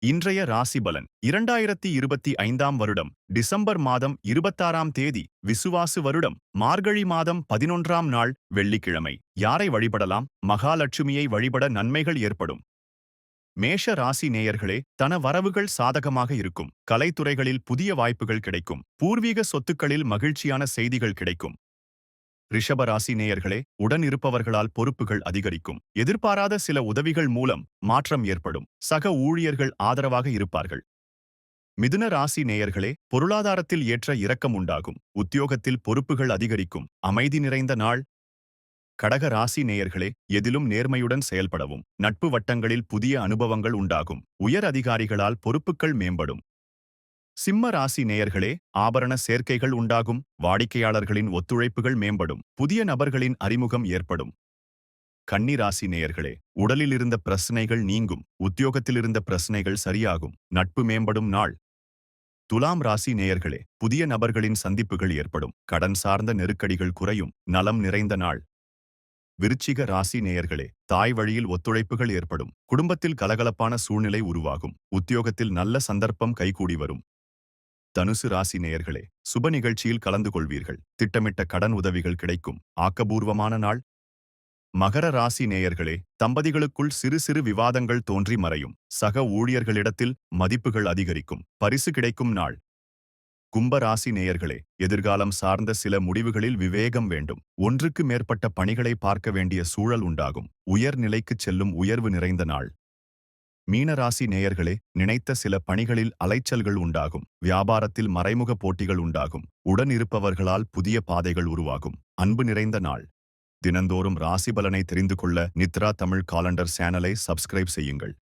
இன்றைய ராசி பலன் 2025ஆம் வருடம் டிசம்பர் மாதம் 26ஆம் தேதி விசுவாசு வருடம் மார்கழி மாதம் 11ஆம் நாள் வெள்ளிக்கிழமை. யாரை வழிபடலாம்? மகாலட்சுமியை வழிபட நன்மைகள் ஏற்படும். மேஷ ராசி நேயர்களே, தன வரவுகள் சாதகமாக இருக்கும். கலைத்துறைகளில் புதிய வாய்ப்புகள் கிடைக்கும். பூர்வீக சொத்துக்களில் மகிழ்ச்சியான செய்திகள் கிடைக்கும். ரிஷபராசி நேயர்களே, உடன் இருப்பவர்களால் பொறுப்புகள் அதிகரிக்கும். எதிர்பாராத சில உதவிகள் மூலம் மாற்றம் ஏற்படும். சக ஊழியர்கள் ஆதரவாக இருப்பார்கள். மிதுன ராசி நேயர்களே, பொருளாதாரத்தில் ஏற்ற இறக்கம் உண்டாகும். உத்தியோகத்தில் பொறுப்புகள் அதிகரிக்கும். அமைதி நிறைந்த நாள். கடக ராசி நேயர்களே, எதிலும் நேர்மையுடன் செயல்படவும். நட்பு வட்டங்களில் புதிய அனுபவங்கள் உண்டாகும். உயர் அதிகாரிகளால் பொறுப்புகள் மேம்படும். சிம்ம ராசி நேயர்களே, ஆபரண சேர்க்கைகள் உண்டாகும். வாடிக்கையாளர்களின் ஒத்துழைப்புகள் மேம்படும். புதிய நபர்களின் அறிமுகம் ஏற்படும். கன்னி ராசி நேயர்களே, உடலில் இருந்த பிரச்சனைகள் நீங்கும். உத்தியோகத்தில் இருந்த பிரச்சனைகள் சரியாகும். நட்பு மேம்படும் நாள். துலாம் ராசி நேயர்களே, புதிய நபர்களின் சந்திப்புகள் ஏற்படும். கடன் சார்ந்த நெருக்கடிகள் குறையும். நலம் நிறைந்த நாள். விருச்சிக ராசி நேயர்களே, தாய் வழியில் ஒத்துழைப்புகள் ஏற்படும். குடும்பத்தில் கலகலப்பான சூழ்நிலை உருவாகும். உத்தியோகத்தில் நல்ல சந்தர்ப்பம் கைகூடி வரும். தனுசு ராசி நேயர்களே, சுப நிகழ்ச்சியில் கலந்து கொள்வீர்கள். திட்டமிட்ட கடன் உதவிகள் கிடைக்கும். ஆக்கபூர்வமான நாள். மகர ராசி நேயர்களே, தம்பதிகளுக்குள் சிறு சிறு விவாதங்கள் தோன்றி மறையும். சக ஊழியர்களிடத்தில் மதிப்புகள் அதிகரிக்கும். பரிசு கிடைக்கும் நாள். கும்ப ராசி நேயர்களே, எதிர்காலம் சார்ந்த சில முடிவுகளில் விவேகம் வேண்டும். ஒன்றுக்கு மேற்பட்ட பணிகளை பார்க்க வேண்டிய சூழல் உண்டாகும். உயர் நிலைக்குச் செல்லும் உயர்வு நிறைந்த நாள். மீனராசி நேயர்களே, நினைத்த சில பணிகளில் அலைச்சல்கள் உண்டாகும். வியாபாரத்தில் மறைமுக போட்டிகள் உண்டாகும். உடன் இருப்பவர்களால் புதிய பாதைகள் உருவாகும். அன்பு நிறைந்த நாள். தினந்தோறும் ராசி பலனை தெரிந்து கொள்ள நித்ரா தமிழ் காலண்டர் சேனலை சப்ஸ்கிரைப் செய்யுங்கள்.